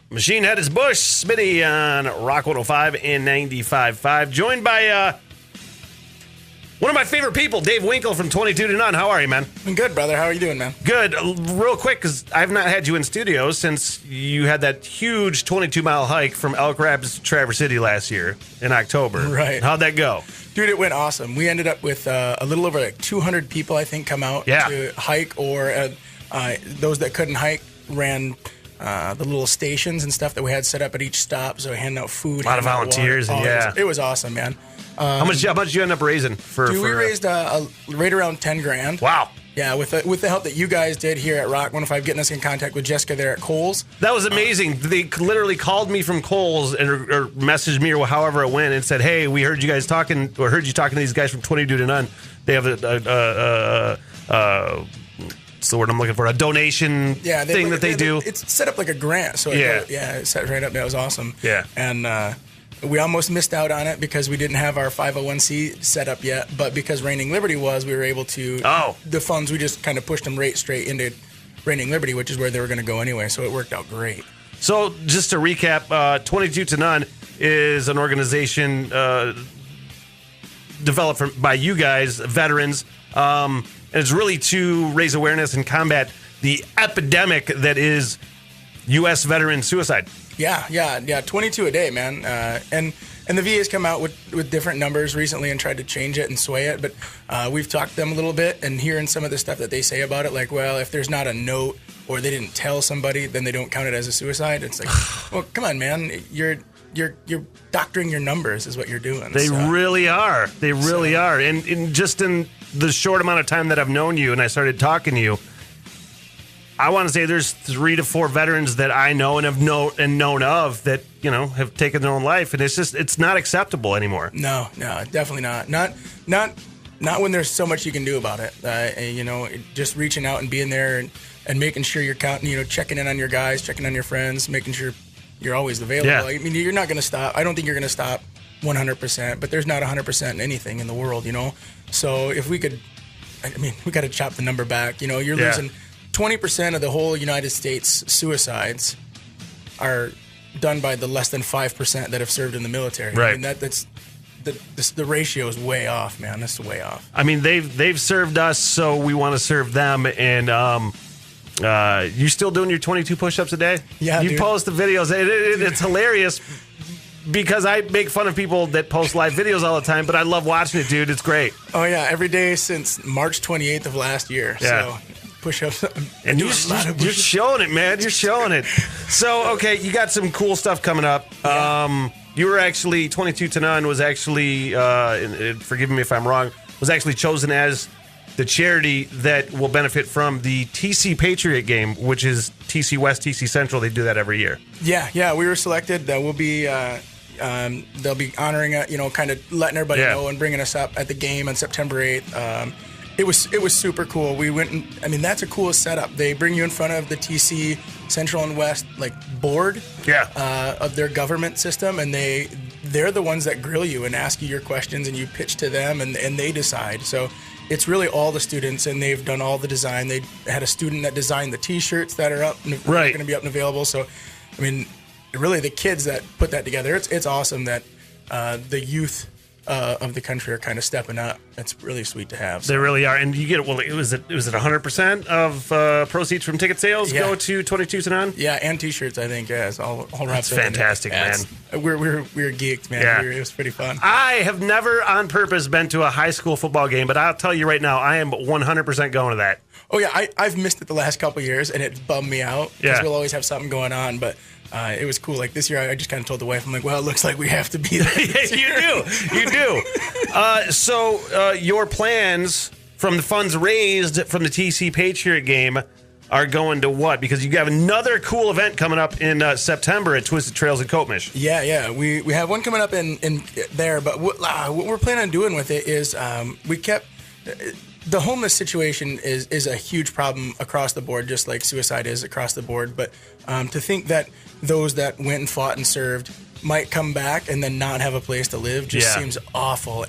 Machine Head is Bush, Smitty on Rock 105 and 95.5. Joined by one of my favorite people, Dave Winkle from 22 to None. How are you, man? I'm good, brother. How are you doing, man? Good. Real quick, because I've not had you in studio since you had that huge 22-mile hike from Elk Rapids to Traverse City last year in October. Right. How'd that go? Dude, it went awesome. We ended up with a little over like 200 people, I think, come out to hike, or those that couldn't hike ran the little stations and stuff that we had set up at each stop. So handing out food. A lot of volunteers. It was awesome, man. How much did you end up raising for? Dude, we raised right around $10,000. Wow. Yeah, with the help that you guys did here at Rock 105, getting us in contact with Jessica there at Kohl's. That was amazing. They literally called me from Kohl's or messaged me or however it went and said, "Hey, we heard you guys talking, or heard you talking to these guys from 22 to None. They have what's the word I'm looking for? A donation thing that they do. It's set up like a grant. So it's set right up. That was awesome. Yeah. And we almost missed out on it because we didn't have our 501c set up yet. But because Reigning Liberty we were able to. The funds, we just kind of pushed them right straight into Reigning Liberty, which is where they were going to go anyway. So it worked out great. So just to recap, 22 to None is an organization developed by you guys, veterans. And it's really to raise awareness and combat the epidemic that is U.S. veteran suicide. Yeah. 22 a day, man. And the VA's come out with different numbers recently and tried to change it and sway it. But we've talked to them a little bit, and hearing some of the stuff that they say about it, like, well, if there's not a note or they didn't tell somebody, then they don't count it as a suicide. It's like, well, come on, man. You're doctoring your numbers is what you're doing. They really are. They really are. And just in the short amount of time that I've known you and I started talking to you, I want to say there's 3 to 4 veterans that I know and have known of that, have taken their own life. And it's not acceptable anymore. No, definitely not. Not when there's so much you can do about it. Just reaching out and being there and making sure you're counting, checking in on your guys, checking on your friends, making sure you're always available. Yeah. I mean, you're not going to stop. I don't think you're going to stop 100%, but there's not 100% in anything in the world, So if we could, we got to chop the number back. You're losing 20% of the whole United States suicides are done by the less than 5% that have served in the military. Right. I mean, that's the ratio is way off, man. That's way off. I mean, they've served us, so we want to serve them. And you still doing your 22 push-ups a day? Yeah, you dude. post the videos. It's hilarious because I make fun of people that post live videos all the time, but I love watching it, dude. It's great. Oh yeah, every day since March 28th of last year. Yeah. So push-ups. And you're showing it, man. You're showing it. So, okay, you got some cool stuff coming up. Yeah. You were actually, 22 to None was actually, forgive me if I'm wrong, was actually chosen as the charity that will benefit from the TC Patriot game, which is TC West, TC Central. They do that every year. Yeah, we were selected. We'll be, they'll be honoring it, kind of letting everybody know and bringing us up at the game on September 8th. It was super cool. We went and, that's a cool setup. They bring you in front of the TC Central and West board of their government system, and they're the ones that grill you and ask you your questions, and you pitch to them, and they decide. So it's really all the students, and they've done all the design. They had a student that designed the T-shirts that are up, and going to be up and available. So, really the kids that put that together, it's awesome that the youth of the country are kind of stepping up. It's really sweet to have. So. They really are. And you get, it was 100% of proceeds from ticket sales go to 22 to None? Yeah, and T-shirts, I think. Yeah, it's all wrapped up. That's fantastic, man. We're geeked, man. Yeah. It was pretty fun. I have never on purpose been to a high school football game, but I'll tell you right now, I am 100% going to that. Oh, yeah, I've missed it the last couple of years, and it bummed me out because we'll always have something going on, but it was cool. Like this year, I just kind of told the wife, I'm like, well, it looks like we have to be there. You do. So your plans from the funds raised from the TC Patriot game are going to what? Because you have another cool event coming up in September at Twisted Trails in Coatmish. Yeah. We have one coming up in there, but what we're planning on doing with it is we kept... The homeless situation is a huge problem across the board, just like suicide is across the board. But to think that those that went and fought and served might come back and then not have a place to live just seems awful.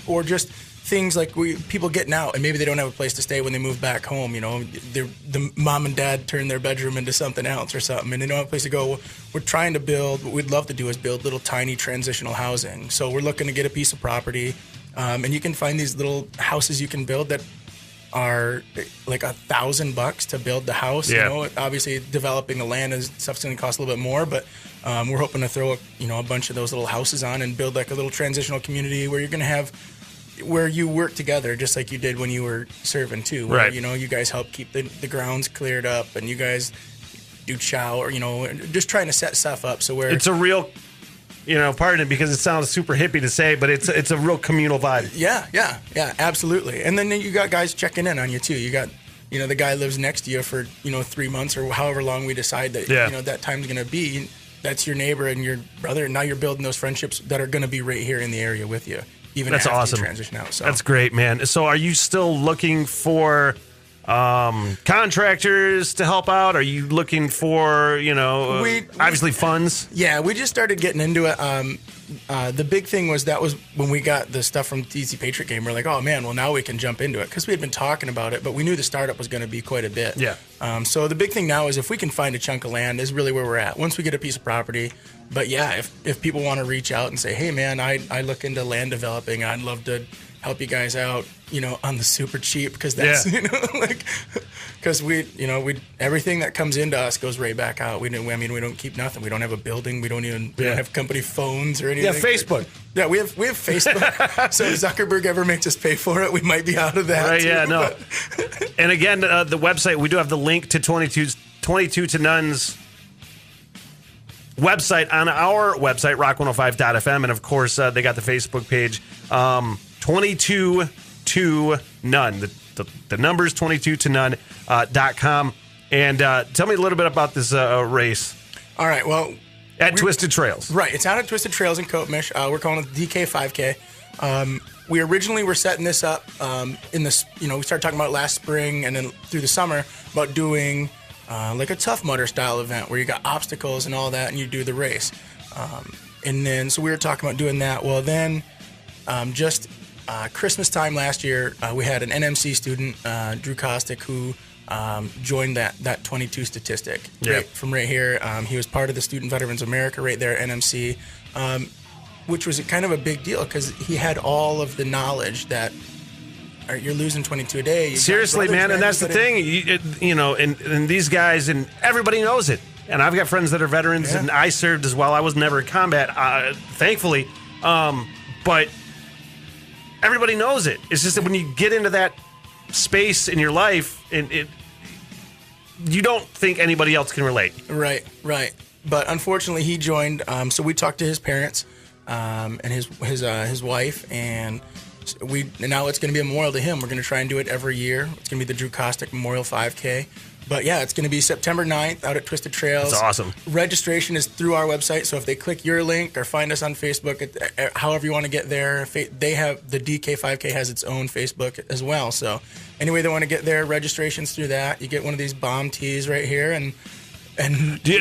Or just things like people getting out and maybe they don't have a place to stay when they move back home. The mom and dad turn their bedroom into something else or something, and they don't have a place to go. We're trying to build. What we'd love to do is build little tiny transitional housing. So we're looking to get a piece of property, and you can find these little houses you can build that are like $1,000 to build the house. Yeah. Obviously developing the land is stuff's going to cost a little bit more, but we're hoping to throw a bunch of those little houses on and build like a little transitional community where you're going to have where you work together just like you did when you were serving too. Where, right. You guys help keep the grounds cleared up and you guys do chow or just trying to set stuff up so where it's a real. Pardon it because it sounds super hippie to say, but it's a real communal vibe. Yeah, absolutely. And then you got guys checking in on you too. You got, the guy lives next to you for 3 months or however long we decide that that time's going to be. That's your neighbor and your brother, and now you're building those friendships that are going to be right here in the area with you, even That's after awesome. you transition out. So that's great, man. So are you still looking for contractors to help out? Are you looking for, obviously funds? Yeah, we just started getting into it. The big thing was when we got the stuff from DC Patriot Game. We're like, oh man, well now we can jump into it because we had been talking about it, but we knew the startup was going to be quite a bit. Yeah. So the big thing now is if we can find a chunk of land is really where we're at. Once we get a piece of property, but yeah, if people want to reach out and say, hey man, I look into land developing, I'd love to help you guys out, on the super cheap because that's, because we everything that comes into us goes right back out. We don't keep nothing. We don't have a building. We don't have company phones or anything. Yeah, Facebook. Yeah, we have Facebook. So if Zuckerberg ever makes us pay for it, we might be out of that. Right? Too, yeah, no. And again, the website, we do have the link to 22 to None's website on our website, rock105.fm, and of course they got the Facebook page. 22 to None. The number's 22 to None.com. And tell me a little bit about this race. All right, well. At Twisted Trails. Right, it's out at Twisted Trails in Coatmish. We're calling it the DK 5K. We originally were setting this up in this, we started talking about it last spring and then through the summer about doing like a Tough Mudder style event where you got obstacles and all that and you do the race. And then, so we were talking about doing that. Well, then just Christmas time last year, we had an NMC student, Drew Kostick, who joined that 22 statistic from right here. He was part of the Student Veterans America right there at NMC, which was kind of a big deal because he had all of the knowledge that you're losing 22 a day. Seriously, man, and that's the thing. And these guys, and everybody knows it. And I've got friends that are veterans, and I served as well. I was never in combat, thankfully. But everybody knows it. It's just that when you get into that space in your life, you don't think anybody else can relate. Right. But unfortunately, he joined. So we talked to his parents and his wife, and now it's going to be a memorial to him. We're going to try and do it every year. It's going to be the Drew Kostick Memorial 5K. But yeah, it's going to be September 9th out at Twisted Trails. That's awesome. Registration is through our website, so if they click your link or find us on Facebook, however you want to get there, they have the DK5K has its own Facebook as well. So anyway they want to get there, registration's through that. You get one of these bomb tees right here, and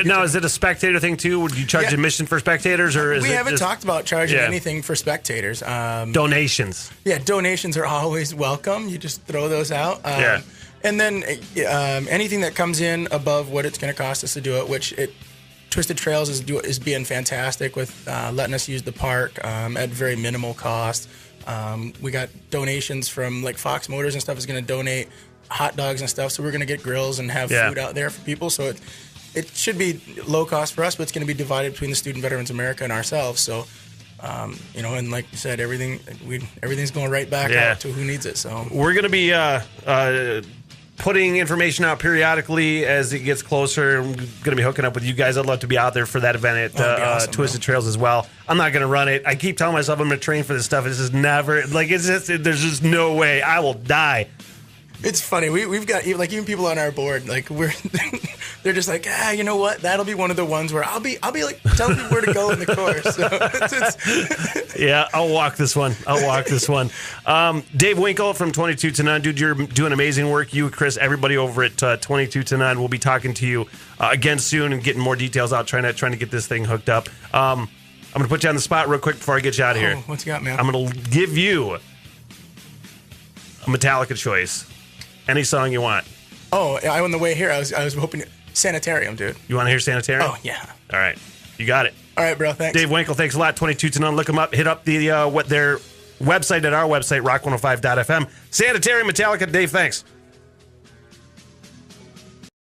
now is it a spectator thing too? Would you charge admission for spectators, or is we it haven't just talked about charging anything for spectators? Donations. Yeah, donations are always welcome. You just throw those out. And then anything that comes in above what it's going to cost us to do it, which Twisted Trails is being fantastic with letting us use the park at very minimal cost. We got donations from like Fox Motors and stuff is going to donate hot dogs and stuff, so we're going to get grills and have food out there for people. So it should be low cost for us, but it's going to be divided between the Student Veterans America and ourselves. So. And like you said, everything's going right back out to who needs it. So we're going to be putting information out periodically as it gets closer. I'm going to be hooking up with you guys. I'd love to be out there for that event at awesome, Twisted Trails as well. I'm not going to run it. I keep telling myself I'm going to train for this stuff. It's just never there's just no way. I will die. It's funny. We've got even people on our board, like they're just like, you know what? That'll be one of the ones where I'll be like telling people where to go in the course. So yeah, I'll walk this one. Dave Winkle from 22 to None, dude, you're doing amazing work. You, Chris, everybody over at 22 to None. We'll be talking to you again soon and getting more details out, trying to get this thing hooked up. I'm going to put you on the spot real quick before I get you out of here. What you got, man? I'm going to give you a Metallica choice. Any song you want. Oh, on the way here, I was hoping Sanitarium, dude. You want to hear Sanitarium? Oh, yeah. All right. You got it. All right, bro. Thanks. Dave Winkle, thanks a lot. 22 to none. Look them up. Hit up their website at our website, rock105.fm. Sanitarium, Metallica. Dave, thanks.